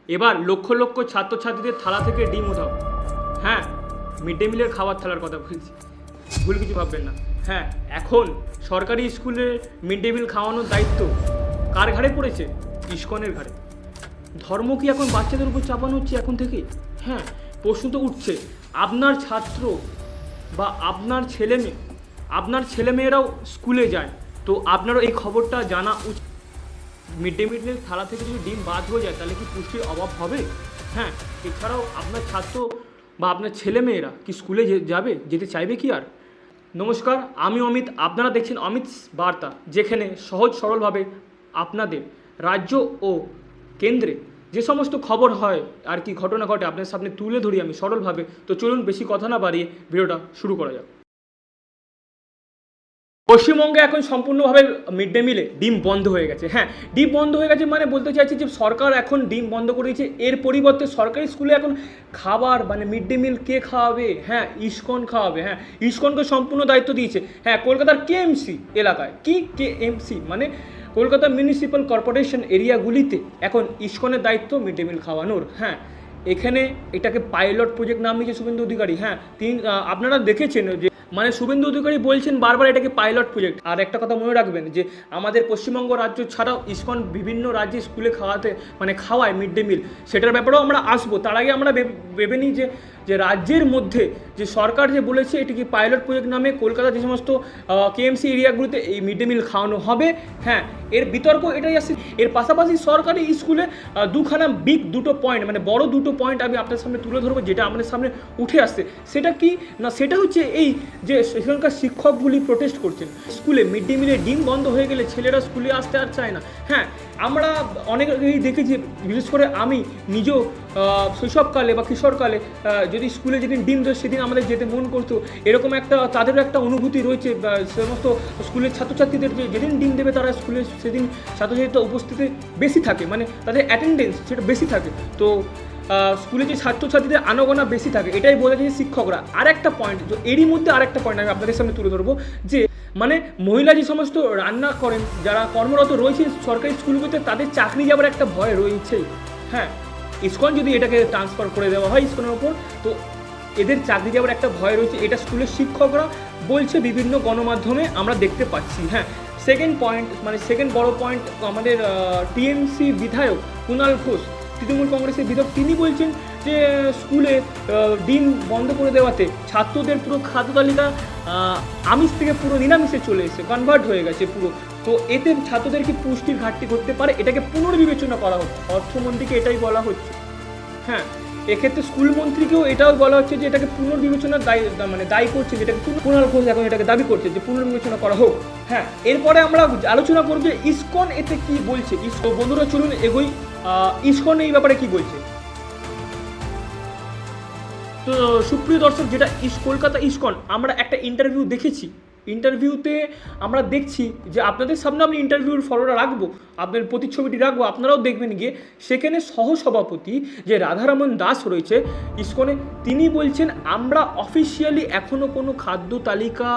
এবার লক্ষ লক্ষ ছাত্রছাত্রীদের থালা থেকে ডিম ওঠাও। হ্যাঁ, মিড ডে মিলের খাবার থালার কথা বলছি, ভুল কিছু ভাববেন না। হ্যাঁ, এখন সরকারি স্কুলে মিড ডে মিল খাওয়ানোর দায়িত্ব কার ঘাড়ে পড়েছে? ইসকনের ঘাড়ে। ধর্ম কি এখন বাচ্চাদের উপর চাপানো হচ্ছে এখন থেকেই? হ্যাঁ, প্রশ্ন তো উঠছে, আপনার ছাত্র বা আপনার ছেলেমেয়েরাও স্কুলে যায়, তো আপনারও এই খবরটা জানা উচিত। মিড ডে মিলের থালা থেকে যদি ডিম বাদ হয়ে যায় তাহলে কি পুষ্টির অভাব হবে? হ্যাঁ, এছাড়াও আপনার ছাত্র বা আপনার ছেলেমেয়েরা কি স্কুলে যেতে চাইবে কি আর? নমস্কার, আমি অমিত, আপনারা দেখছেন অমিত বার্তা, যেখানে সহজ সরলভাবে আপনাদের রাজ্য ও কেন্দ্রে যে সমস্ত খবর হয় আর কি ঘটনা ঘটে আপনার সামনে তুলে ধরি আমি সরলভাবে। তো চলুন বেশি কথা না বাড়িয়ে ভিডিওটা শুরু করা যাক। পশ্চিমবঙ্গে এখন সম্পূর্ণভাবে মিড ডে মিলে ডিম বন্ধ হয়ে গেছে। হ্যাঁ, ডিম বন্ধ হয়ে গেছে মানে বলতে চাইছি যে সরকার এখন ডিম বন্ধ করে দিয়েছে। এর পরিবর্তে সরকারি স্কুলে এখন খাবার মানে মিড ডে মিল কে খাওয়াবে? হ্যাঁ, ইসকন খাওয়াবে। হ্যাঁ, ইসকনকে সম্পূর্ণ দায়িত্ব দিয়েছে। হ্যাঁ, কলকাতার কেএমসি এলাকায়, কি কেএমসি মানে কলকাতা মিউনিসিপ্যাল কর্পোরেশন এরিয়াগুলিতে এখন ইসকনের দায়িত্ব মিড ডে মিল খাওয়ানোর। হ্যাঁ, এখানে এটাকে পাইলট প্রজেক্ট নাম দিয়েছে শুভেন্দু অধিকারী। হ্যাঁ, আপনারা দেখেছেন যে মানে শুভেন্দু অধিকারী বলছেন বারবার এটাকে পাইলট প্রজেক্ট। আর একটা কথা মনে রাখবেন যে আমাদের পশ্চিমবঙ্গ রাজ্য ছাড়াও ইসকন বিভিন্ন রাজ্যে স্কুলে খাওয়ায় মিড ডে মিল, সেটার ব্যাপারেও আমরা আসবো। তার আগে আমরা ভেবে নিই যে রাজ্যের মধ্যে যে সরকার যে বলেছে এটিকে পাইলট প্রজেক্ট নামে কলকাতা যে সমস্ত কেএমসি এরিয়াগুলিতে এই মিড ডে মিল খাওয়ানো হবে। হ্যাঁ, এর বিতর্ক এটাই আসছে। এর পাশাপাশি সরকারি স্কুলে দুটো পয়েন্ট মানে বড় দুটো পয়েন্ট আমি আপনার সামনে তুলে ধরবো, যেটা আমাদের সামনে উঠে আসছে। সেটা কি না, সেটা হচ্ছে এই যে সেখানকার শিক্ষকগুলি প্রোটেস্ট করছেন স্কুলে মিড ডে মিলে ডিম বন্ধ হয়ে গেলে ছেলেরা স্কুলে আসতে আর চায় না। হ্যাঁ, আমরা অনেকেই দেখেছি, বিশেষ করে আমি নিজেও শৈশবকালে বা কিশোরকালে যদি স্কুলে যেদিন ডিম দেয় সেদিন আমাদের যেতে মন করতো। এরকম তাদেরও একটা অনুভূতি রয়েছে। সমস্ত স্কুলের ছাত্রছাত্রীদের যেদিন ডিম দেবে তারা স্কুলে সেদিন ছাত্রছাত্রীদের উপস্থিতি বেশি থাকে, মানে তাদের অ্যাটেন্ডেন্স সেটা বেশি থাকে। তো স্কুলে যে ছাত্রছাত্রীদের আনাগোনা বেশি থাকে, এটাই বলে যে শিক্ষকরা। আরেকটা পয়েন্ট, তো এরই মধ্যে আরেকটা পয়েন্ট আমি আপনাদের সামনে তুলে ধরবো, যে মানে মহিলা যে সমস্ত রান্না করেন যারা কর্মরত রয়েছে সরকারি স্কুলগুলোতে, তাদের চাকরি যাবার একটা ভয় রয়েছেই। হ্যাঁ, ইসকন যদি এটাকে ট্রান্সফার করে দেওয়া হয় ইসকনের ওপর, তো এদের চাকরি যাবার একটা ভয় রয়েছে, এটা স্কুলের শিক্ষকরা বলছে, বিভিন্ন গণমাধ্যমে আমরা দেখতে পাচ্ছি। হ্যাঁ, সেকেন্ড বড় পয়েন্ট, আমাদের টিএমসি বিধায়ক কুণাল ঘোষ, তৃণমূল কংগ্রেসের বিধায়ক, তিনি বলছেন যে স্কুলে ডিম বন্ধ করে দেওয়াতে ছাত্রদের পুরো খাদ্য তালিকা আমিষ থেকে পুরো নিরামিষে চলে এসে কনভার্ট হয়ে গেছে পুরো। তো এতে ছাত্রদের কি পুষ্টির ঘাটতি ঘটতে পারে, এটাকে পুনর্বিবেচনা করা হচ্ছে। অর্থমন্ত্রীকে এটাই বলা হচ্ছে। হ্যাঁ, এক্ষেত্রে স্কুল মন্ত্রীকেও এটাও বলা হচ্ছে যে এটাকে পুনর্বিবেচনার দায়ী করছে, যেটাকে কুণাল ঘোষ এখন এটাকে দাবি করছে যে পুনর্বিবেচনা করা হোক। হ্যাঁ, এরপরে আমরা আলোচনা করব যে ইসকন এতে কি বলছে। বন্ধুরা চলুন এগোই, ইসকন এই ব্যাপারে কি বলছে। তো সুপ্রিয় দর্শক, যেটা কলকাতা ইসকন, আমরা একটা ইন্টারভিউ দেখেছি। ইন্টারভিউতে আমরা দেখছি যে আপনাদের সামনে আমি ইন্টারভিউর ফলোটা রাখবো, আপনাদের প্রতিচ্ছবিটি রাখবো, আপনারাও দেখবেন গিয়ে। সেখানে সহসভাপতি যে রাধারমন দাস রয়েছে ইসকনে, তিনি বলছেন আমরা অফিসিয়ালি এখনও কোনো খাদ্য তালিকা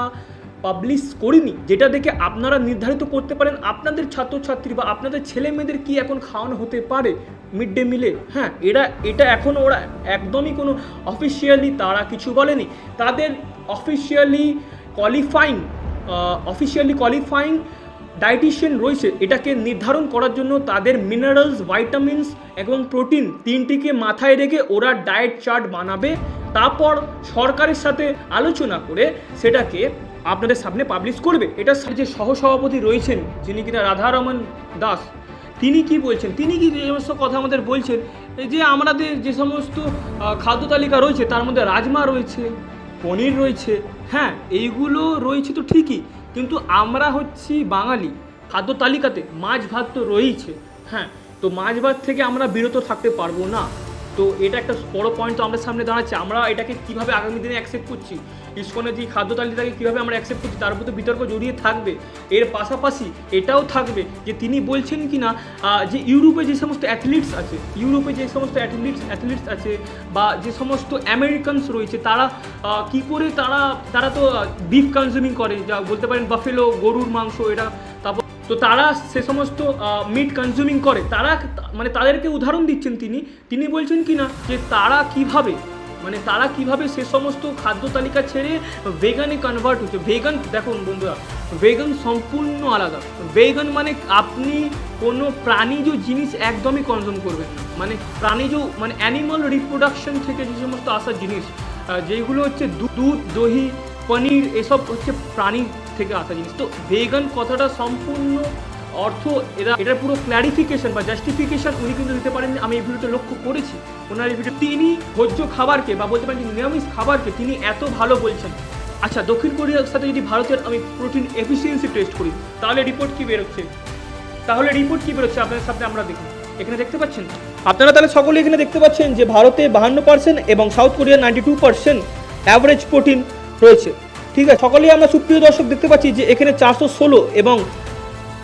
পাবলিশ করিনি, যেটা দেখে আপনারা নির্ধারিত করতে পারেন আপনাদের ছাত্রছাত্রী বা আপনাদের ছেলে মেয়েদের কী এখন খাওয়ানো হতে পারে মিড ডে মিলে। হ্যাঁ, এটা এখনও ওরা একদমই কোনো অফিসিয়ালি তারা কিছু বলেনি। তাদের অফিসিয়ালি কোয়ালিফাইং ডায়েটিশিয়ান রয়েছে এটাকে নির্ধারণ করার জন্য। তাদের মিনারেলস, ভাইটামিনস এবং প্রোটিন তিনটিকে মাথায় রেখে ওরা ডায়েট চার্ট বানাবে, তারপর সরকারের সাথে আলোচনা করে সেটাকে আপনাদের সামনে পাবলিশ করবে। এটা যে সহসভাপতি রয়েছেন যিনি কিনা রাধারমন দাস, তিনি কি বলছেন, তিনি কি যে সমস্ত কথা আমাদের বলছেন, যে আমাদের যে সমস্ত খাদ্য তালিকা রয়েছে তার মধ্যে রাজমা রয়েছে, পনির রয়েছে। হ্যাঁ, এইগুলো রয়েছে তো ঠিকই, কিন্তু আমরা হচ্ছি বাঙালি, খাদ্য তালিকাতে মাছ ভাত তো রয়েছে। হ্যাঁ, তো মাছ ভাত থেকে আমরা বিরত থাকতে পারবো না। তো এটা একটা বড় পয়েন্ট তো আমাদের সামনে দাঁড়াচ্ছে। আমরা এটাকে কীভাবে আগামী দিনে অ্যাকসেপ্ট করছি, ইসকনের যে খাদ্য তালিকাকে কীভাবে আমরা অ্যাকসেপ্ট করছি, তার মধ্যে বিতর্ক জড়িয়ে থাকবে। এর পাশাপাশি এটাও থাকবে যে তিনি বলছেন কি না যে ইউরোপে যে সমস্ত অ্যাথলিটস আছে বা যে সমস্ত আমেরিকানস রয়েছে, তারা কি করে তারা তো বিফ কনজিউমিং করে, যা বলতে পারেন বাফেলো, গরুর মাংস, এটা। তারপর তো তারা সে সমস্ত মিট কনজিউমিং করে, তারা মানে তাদেরকে উদাহরণ দিচ্ছেন তিনি বলছেন কি না যে তারা কিভাবে সে সমস্ত খাদ্য তালিকা ছেড়ে ভেগানে কনভার্ট হচ্ছে। ভেগান দেখুন বন্ধুরা, ভেগান সম্পূর্ণ আলাদা। ভেগান মানে আপনি কোনো প্রাণীজ জিনিস একদমই কনজিউম করবেন না, মানে প্রাণীজ মানে অ্যানিমাল রিপ্রোডাকশন থেকে যে সমস্ত আসা জিনিস, যেগুলো হচ্ছে দুধ, দহি, পনির, এসব হচ্ছে প্রাণী থেকে আসা জিনিস। তো ভেগান কথাটা সম্পূর্ণ অর্থ এটার পুরো ক্ল্যারিফিকেশন বা জাস্টিফিকেশন উনি কিন্তু দিতে পারেন। আমি এই ভিডিওতে লক্ষ্য করেছি ওনার এই ভিডিও, তিনি ভোজ্য খাবারকে বা বলতে পারেন নিরামিষ খাবারকে তিনি এত ভালো বলছেন। আচ্ছা, দক্ষিণ কোরিয়ার সাথে যদি ভারতের আমি প্রোটিন এফিসিয়েন্সি টেস্ট করি তাহলে রিপোর্ট কি বেরোচ্ছে আপনাদের সামনে আমরা দেখি। এখানে দেখতে পাচ্ছেন আপনারা, তাহলে সকলে এখানে দেখতে পাচ্ছেন যে ভারতে 52% এবং সাউথ কোরিয়ার 92% অ্যাভারেজ প্রোটিন রয়েছে। ঠিক আছে, সকলেই আমরা সুপ্রিয় দর্শক দেখতে পাচ্ছি যে এখানে 416 এবং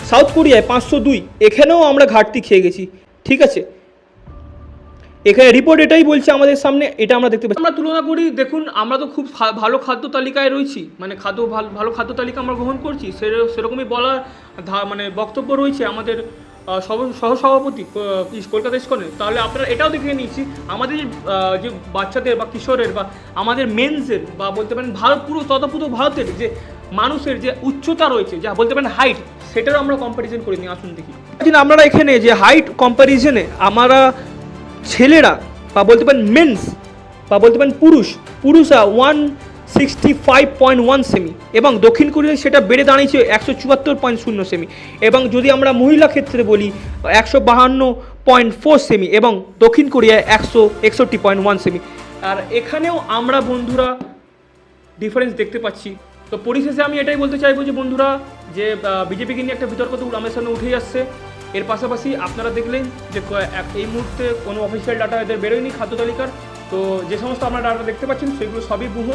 সাউথ কোরিয়ায় 502, এখানেও আমরা ঘাটতি খেয়ে গেছি। ঠিক আছে, এখানে রিপোর্ট এটাই বলছে আমাদের সামনে, এটা আমরা দেখতে পাচ্ছি। আমরা তুলনা করি, দেখুন আমরা তো খুব ভালো খাদ্য তালিকায় রয়েছি, মানে ভালো খাদ্য তালিকা আমরা গ্রহণ করছি, সেরকমই বলার মানে বক্তব্য রয়েছে আমাদের সহসভাপতি কলকাতা ইস্কনের। তাহলে আপনারা এটাও দেখে নিয়েছি আমাদের যে বাচ্চাদের বা কিশোরের বা আমাদের মেন্সের বা বলতে পারেন পুরো ভারতের যে মানুষের যে উচ্চতা রয়েছে, যা বলতে পারেন হাইট, সেটারও আমরা কম্প্যারিজন করে নিই। আসুন দেখি আপনারা এখানে যে হাইট কম্প্যারিজনে আমরা ছেলেরা বা বলতে পারেন মেন্স বা বলতে পারেন পুরুষরা 165.1 সেমি এবং দক্ষিণ কোরিয়ায় সেটা বেড়ে দাঁড়িয়েছে 174.0 সেমি, এবং যদি আমরা মহিলা ক্ষেত্রে বলি 152.4 সেমি এবং দক্ষিণ কোরিয়ায় 161.1 সেমি। আর এখানেও আমরা বন্ধুরা ডিফারেন্স দেখতে পাচ্ছি। তো পরিশেষে আমি এটাই বলতে চাইবো যে বন্ধুরা, যে বিজেপিকে নিয়ে একটা বিতর্ক তো আমাদের সামনে উঠেই আসছে। এর পাশাপাশি আপনারা দেখলেন যে এই মুহূর্তে কোনো অফিসিয়াল ডাটা এদের বেরোয়নি খাদ্য তালিকার। তো যে সমস্ত আপনারা ডাটা দেখতে পাচ্ছেন সেগুলো সবই গুহ।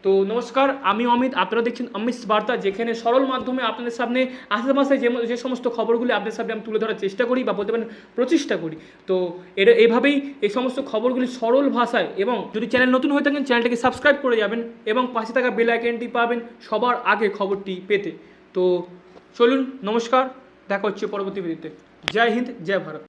তো নমস্কার, আমি অমিত, আপনারা দেখছেন অমিত বার্তা, যেখানে সরল মাধ্যমে আপনাদের সামনে আশেপাশে যে সমস্ত খবরগুলি আপনাদের সামনে আমি তুলে ধরার চেষ্টা করি বা বলতে পারেন প্রচেষ্টা করি। তো এইভাবেই এই সমস্ত খবরগুলি সরল ভাষায়, এবং যদি চ্যানেল নতুন হয়ে থাকেন চ্যানেলটাকে সাবস্ক্রাইব করে যাবেন এবং পাশে থাকা বেল আইকনটি পাবেন সবার আগে খবরটি পেতে। তো চলুন, নমস্কার, দেখা হচ্ছে পরবর্তী ভিডিওতে। জয় হিন্দ, জয় ভারত।